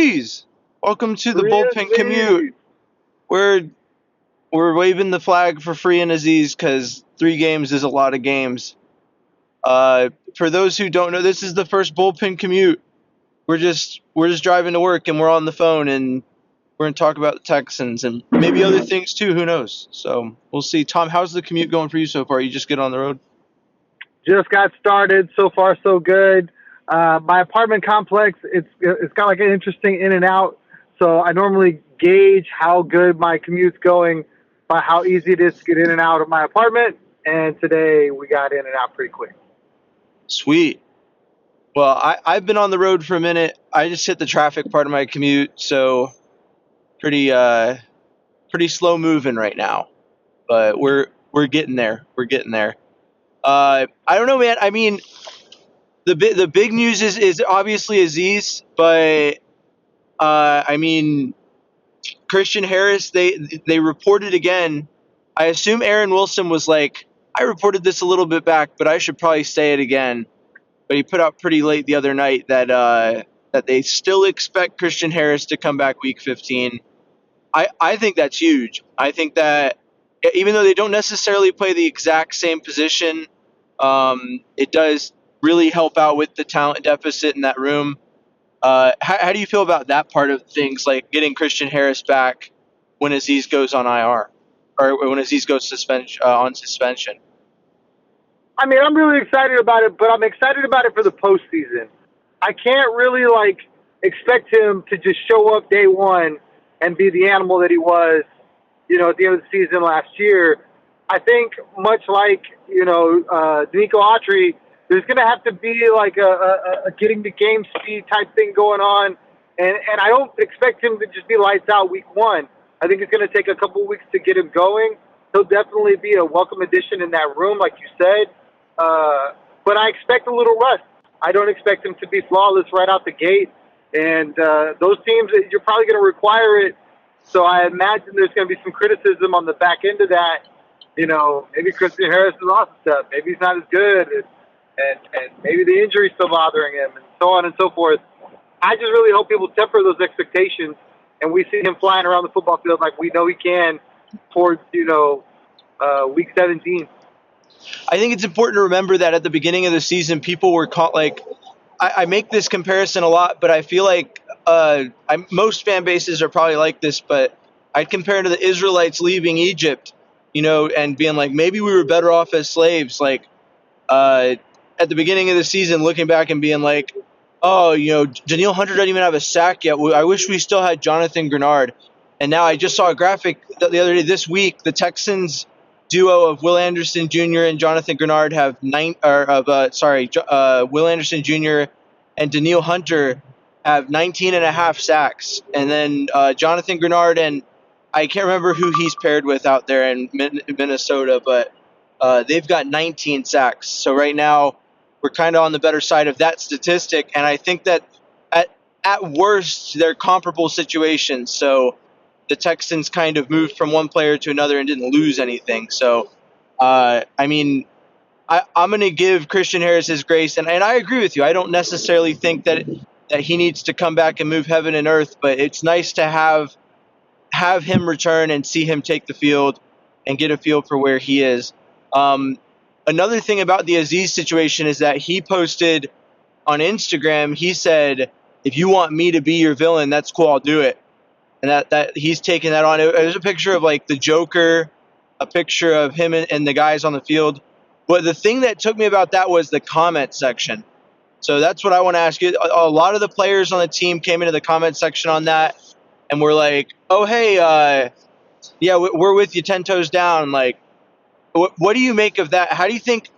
Azeez, welcome to the Free Bullpen Commute. Azeez. We're waving the flag for free and Azeez because 3 games is a lot of games. For those who don't know, this is the first Bullpen Commute. We're just driving to work and we're on the phone and we're gonna talk about the Texans and maybe other things too. Who knows? So we'll see. Tom, how's the commute going for you so far? You just get on the road? Just got started. So far, so good. My apartment complex, it's got like an interesting in and out. So I normally gauge how good my commute's going by how easy it is to get in and out of my apartment. And today we got in and out pretty quick. Sweet. Well, I've been on the road for a minute. I just hit the traffic part of my commute, so pretty slow moving right now. But we're getting there. We're getting there. I don't know, man. I mean, the big news is obviously Azeez, but I mean, Christian Harris. They reported again. I assume Aaron Wilson was like, I reported this a little bit back, but I should probably say it again. But he put out pretty late the other night that they still expect Christian Harris to come back week 15. I think that's huge. I think that even though they don't necessarily play the exact same position, it does really help out with the talent deficit in that room. How do you feel about that part of things, like getting Christian Harris back when Azeez goes on IR or when Azeez goes on suspension? I mean, I'm really excited about it, but I'm excited about it for the postseason. I can't really expect him to just show up day one and be the animal that he was, at the end of the season last year. I think much like Danico Autry, there's going to have to be like a getting the game speed type thing going on, and I don't expect him to just be lights out week one. I think it's going to take a couple of weeks to get him going. He'll definitely be a welcome addition in that room, like you said. But I expect a little rust. I don't expect him to be flawless right out the gate. And those teams, you're probably going to require it. So I imagine there's going to be some criticism on the back end of that. Maybe Christian Harris is lost a step. Maybe he's not as good. And maybe the injury's still bothering him, and so on and so forth. I just really hope people temper those expectations and we see him flying around the football field like we know he can towards, week 17. I think it's important to remember that at the beginning of the season, people were caught I make this comparison a lot, but I feel like most fan bases are probably like this, but I'd compare it to the Israelites leaving Egypt, and being like, maybe we were better off as slaves. At the beginning of the season, looking back and being like, oh, Danielle Hunter doesn't even have a sack yet. I wish we still had Jonathan Grenard. And now I just saw a graphic the other day. This week, the Texans duo of Will Anderson Jr. and Jonathan Grenard have Will Anderson Jr. and Danielle Hunter have 19 and a half sacks. And then Jonathan Grenard, and I can't remember who he's paired with out there in Minnesota, but they've got 19 sacks. So right now we're kind of on the better side of that statistic. And I think that at worst, they're comparable situations. So the Texans kind of moved from one player to another and didn't lose anything. So, I'm going to give Christian Harris his grace. And I agree with you. I don't necessarily think that he needs to come back and move heaven and earth, but it's nice to have him return and see him take the field and get a feel for where he is. Another thing about the Azeez situation is that he posted on Instagram, he said, if you want me to be your villain, that's cool, I'll do it. And that he's taking that on. There's a picture of the Joker, a picture of him and the guys on the field. But the thing that took me about that was the comment section. So that's what I want to ask you. A lot of the players on the team came into the comment section on that and were like, oh, hey, yeah, we're with you 10 toes down. What do you make of that? How do you think,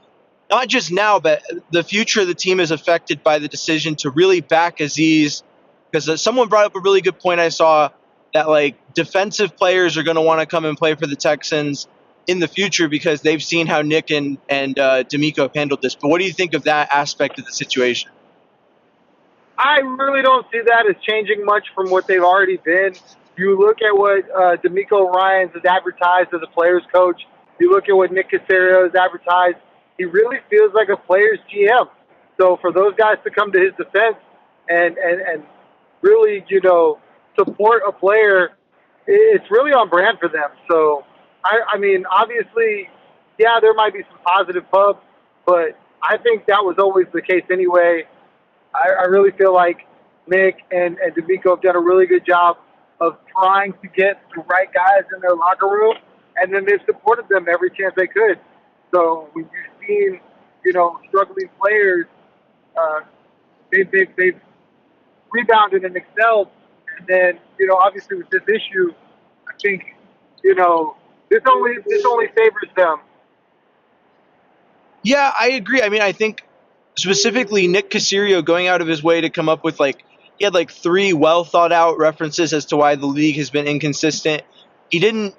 not just now, but the future of the team is affected by the decision to really back Azeez? Because someone brought up a really good point I saw, that defensive players are going to want to come and play for the Texans in the future because they've seen how Nick and D'Amico have handled this. But what do you think of that aspect of the situation? I really don't see that as changing much from what they've already been. You look at what D'Amico Ryans has advertised as a player's coach. You look at what Nick Caserio has advertised. He really feels like a player's GM. So for those guys to come to his defense and really, support a player, it's really on brand for them. So, I mean, obviously, yeah, there might be some positive pub, but I think that was always the case anyway. I really feel like Nick and D'Amico have done a really good job of trying to get the right guys in their locker room, and then they've supported them every chance they could. So when you've seen, struggling players, uh, they've rebounded and excelled. And then, obviously with this issue, I think, this only favors them. Yeah, I agree. I mean, I think specifically Nick Caserio going out of his way to come up with he had like three well thought out references as to why the league has been inconsistent. He didn't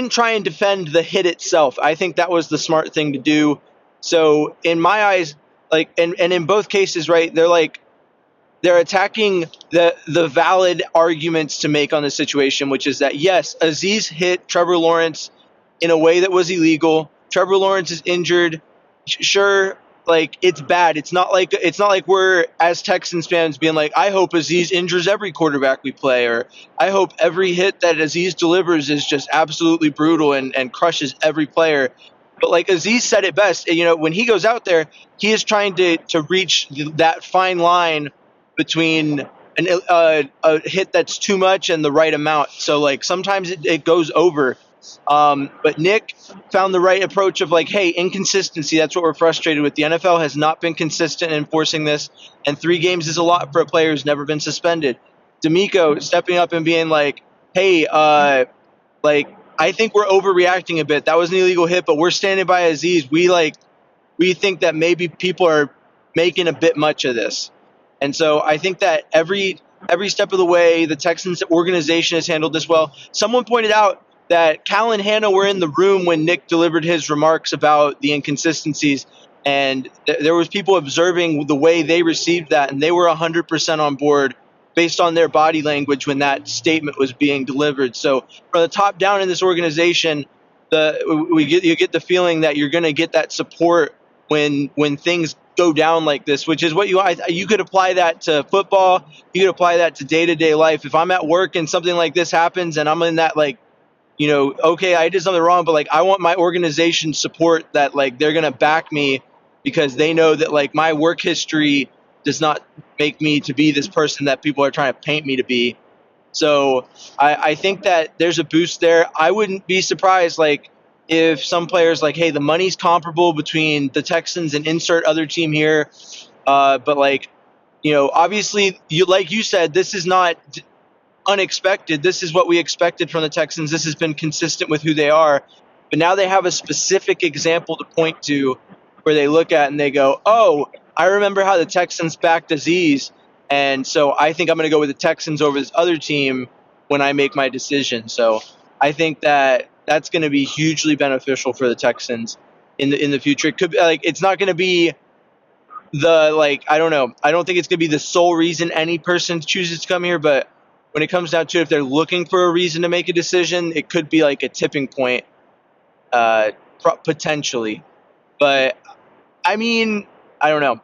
try and defend the hit itself. I think that was the smart thing to do. So in my eyes, and in both cases, right, they're attacking the valid arguments to make on the situation, which is that yes, Azeez hit Trevor Lawrence in a way that was illegal. Trevor Lawrence is injured. Sure, it's bad. It's not like we're as Texans fans being like, I hope Azeez injures every quarterback we play, or I hope every hit that Azeez delivers is just absolutely brutal and crushes every player. But like Azeez said it best, when he goes out there, he is trying to reach that fine line between a hit that's too much and the right amount. So sometimes it goes over. But Nick found the right approach of hey, inconsistency. That's what we're frustrated with. The NFL has not been consistent in enforcing this, and 3 games is a lot for a player who's never been suspended. D'Amico stepping up and being hey, I think we're overreacting a bit. That was an illegal hit, but we're standing by Azeez. We think that maybe people are making a bit much of this. And so I think that every step of the way, the Texans organization has handled this well. Someone pointed out that Cal and Hannah were in the room when Nick delivered his remarks about the inconsistencies, and there was people observing the way they received that, and they were 100% on board based on their body language when that statement was being delivered. So from the top down in this organization, you get the feeling that you're going to get that support when things go down like this, which is what you could apply that to football. You could apply that to day-to-day life. If I'm at work and something like this happens and I'm in that okay, I did something wrong, but I want my organization support that they're going to back me because they know that my work history does not make me to be this person that people are trying to paint me to be. So I think that there's a boost there. I wouldn't be surprised if some players hey, the money's comparable between the Texans and insert other team here. But obviously, you said, this is not unexpected. This is what we expected from the Texans. This has been consistent with who they are. But now they have a specific example to point to where they look at and they go, oh, I remember how the Texans backed Azeez, and so I think I'm going to go with the Texans over this other team when I make my decision. So I think that that's going to be hugely beneficial for the Texans in the future. It could be it's not going to be I don't know. I don't think it's going to be the sole reason any person chooses to come here, but when it comes down to it, if they're looking for a reason to make a decision, it could be a tipping point, potentially. But I mean, I don't know.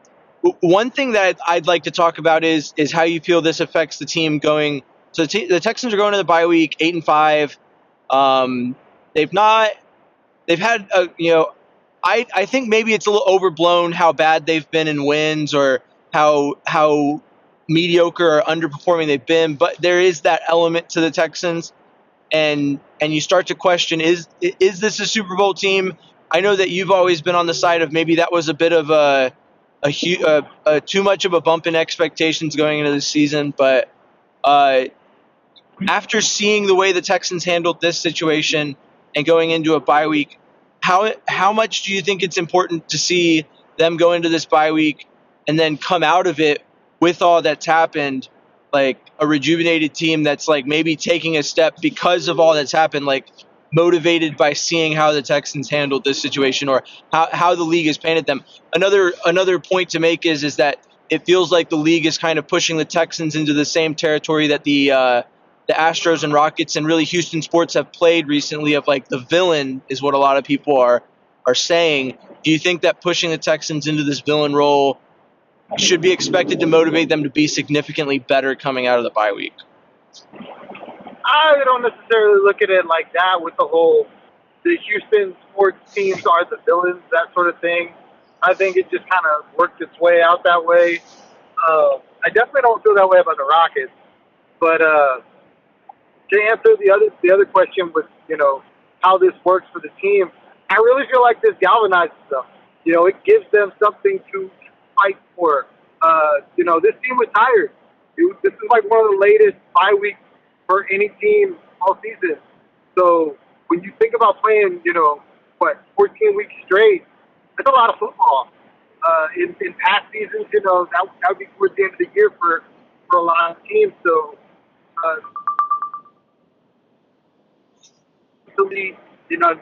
One thing that I'd like to talk about is how you feel this affects the team going. So the Texans are going to the bye week 8-5. They've had I think maybe it's a little overblown how bad they've been in wins or how mediocre or underperforming they've been, but there is that element to the Texans, and you start to question, is this a Super Bowl team? I know that you've always been on the side of maybe that was a bit of a too much of a bump in expectations going into the season, but after seeing the way the Texans handled this situation and going into a bye week, how much do you think it's important to see them go into this bye week and then come out of it with all that's happened, a rejuvenated team that's maybe taking a step because of all that's happened, motivated by seeing how the Texans handled this situation or how the league has painted them? Another point to make is that it feels like the league is kind of pushing the Texans into the same territory that the Astros and Rockets and really Houston sports have played recently of the villain is what a lot of people are saying. Do you think that pushing the Texans into this villain role should be expected to motivate them to be significantly better coming out of the bye week? I don't necessarily look at it like that with the Houston sports teams are the villains, that sort of thing. I think it just kind of worked its way out that way. I definitely don't feel that way about the Rockets. But to answer the other question with how this works for the team, I really feel like this galvanizes them. It gives them something to fight for. This team was tired. This is like one of the latest bye weeks for any team all season. So when you think about playing, 14 weeks straight, that's a lot of football. In past seasons, that would be towards the end of the year for a lot of teams. So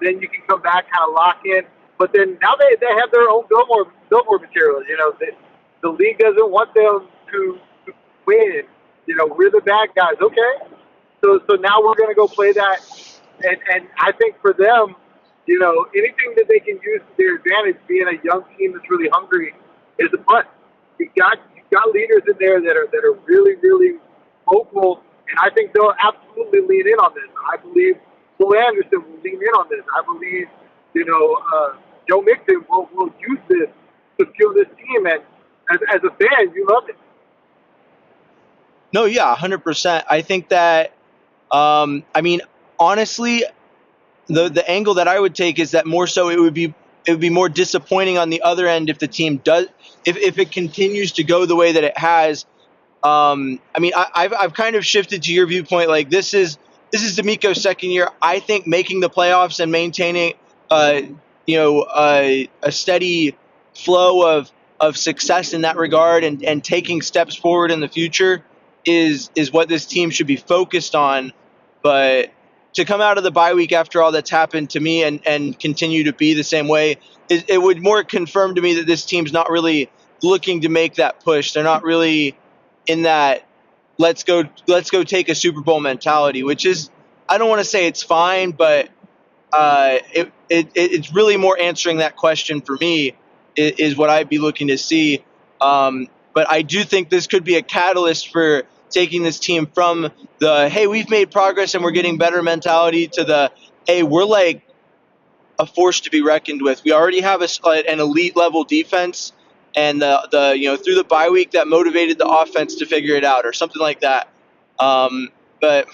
then you can come back, kind of lock in. But then now they have their own billboard materials. The league doesn't want them to win. We're the bad guys. Okay, so now we're going to go play that, and I think for them, anything that they can use to their advantage, being a young team that's really hungry, is a plus. You've got leaders in there that are really, really vocal, and I think they'll absolutely lean in on this. I believe Will Anderson will lean in on this. I believe, Joe Mixon will use this to fuel this team, and as a fan, you love it. No, yeah, 100%. I think that, honestly, the angle that I would take is that more so it would be more disappointing on the other end if the team does, if it continues to go the way that it has. I've kind of shifted to your viewpoint. Like this is D'Amico's second year. I think making the playoffs and maintaining, a steady flow of success in that regard and taking steps forward in the future is what this team should be focused on. But to come out of the bye week after all that's happened to me and continue to be the same way, it would more confirm to me that this team's not really looking to make that push. They're not really in that let's go take a Super Bowl mentality, which is, I don't want to say it's fine, but it's really more answering that question for me is what I'd be looking to see. But I do think this could be a catalyst for taking this team from the, hey, we've made progress and we're getting better mentality to the, hey, we're like a force to be reckoned with. We already have an elite level defense, and the through the bye week that motivated the offense to figure it out or something like that. But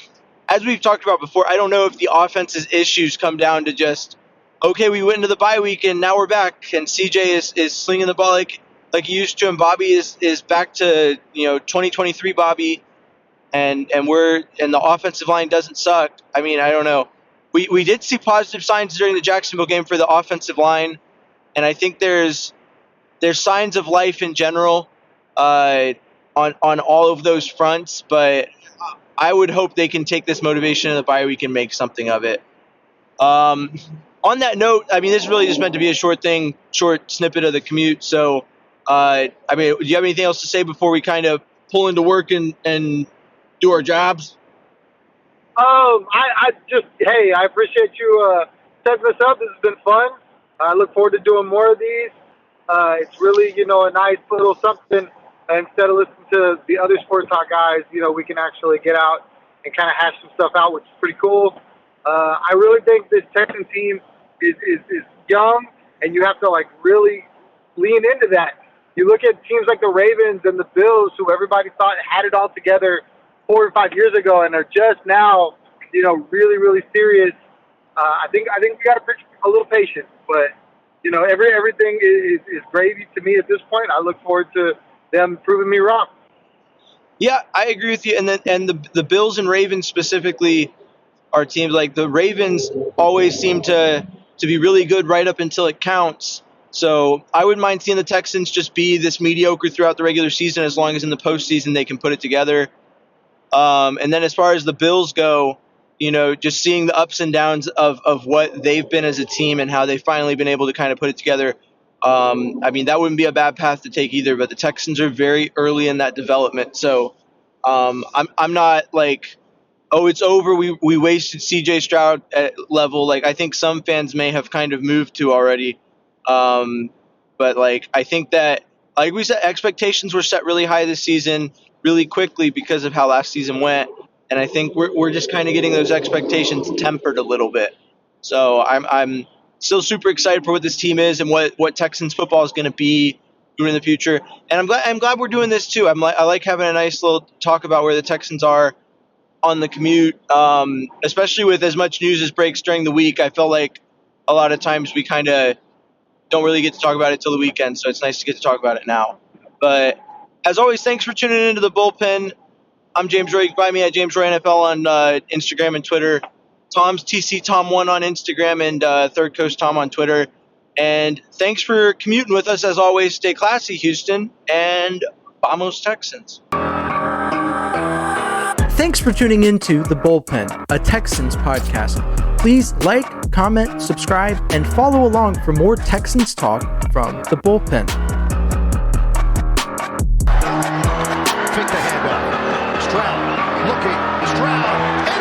as we've talked about before, I don't know if the offense's issues come down to just, okay, we went into the bye week and now we're back, and CJ is slinging the ball like he used to, and Bobby is back to 2023 Bobby, and the offensive line doesn't suck. I mean, I don't know. We did see positive signs during the Jacksonville game for the offensive line, and I think there's signs of life in general on all of those fronts, but I would hope they can take this motivation in the bye week and make something of it. On that note, this is really just meant to be a short snippet of the commute. So, do you have anything else to say before we kind of pull into work and do our jobs? I appreciate you setting this up. This has been fun. I look forward to doing more of these. It's really, a nice little something. Instead of listening to the other sports talk guys, we can actually get out and kind of hash some stuff out, which is pretty cool. I really think this Texan team is young, and you have to really lean into that. You look at teams like the Ravens and the Bills, who everybody thought had it all together 4 or 5 years ago, and are just now, really, really serious. I think we got to be a little patient, but everything is gravy to me at this point. I look forward to them proving me wrong. Yeah, I agree with you. And the Bills and Ravens specifically are teams like the Ravens always seem to be really good right up until it counts. So I wouldn't mind seeing the Texans just be this mediocre throughout the regular season, as long as in the postseason they can put it together. And then as far as the Bills go, just seeing the ups and downs of what they've been as a team and how they've finally been able to kind of put it together. That wouldn't be a bad path to take either, but the Texans are very early in that development. So I'm not like, oh, it's over, we wasted CJ Stroud at level. Like, I think some fans may have kind of moved to already. But I think that like we said, expectations were set really high this season really quickly because of how last season went. And I think we're just kind of getting those expectations tempered a little bit. So I'm still super excited for what this team is and what Texans football is going to be in the future. And I'm glad we're doing this too. I like having a nice little talk about where the Texans are on the commute, especially with as much news as breaks during the week. I feel like a lot of times we kind of don't really get to talk about it till the weekend, so it's nice to get to talk about it now. But as always, thanks for tuning into the Bullpen. I'm James Roy. You can find me at James Roy NFL on Instagram and Twitter. Tom's TC Tom1 on Instagram and Third Coast Tom on Twitter. And thanks for commuting with us as always. Stay classy, Houston, and vamos Texans. Thanks for tuning into The Bullpen, a Texans podcast. Please like, comment, subscribe, and follow along for more Texans talk from The Bullpen. Pick the handoff. Stroud looking. Stroud.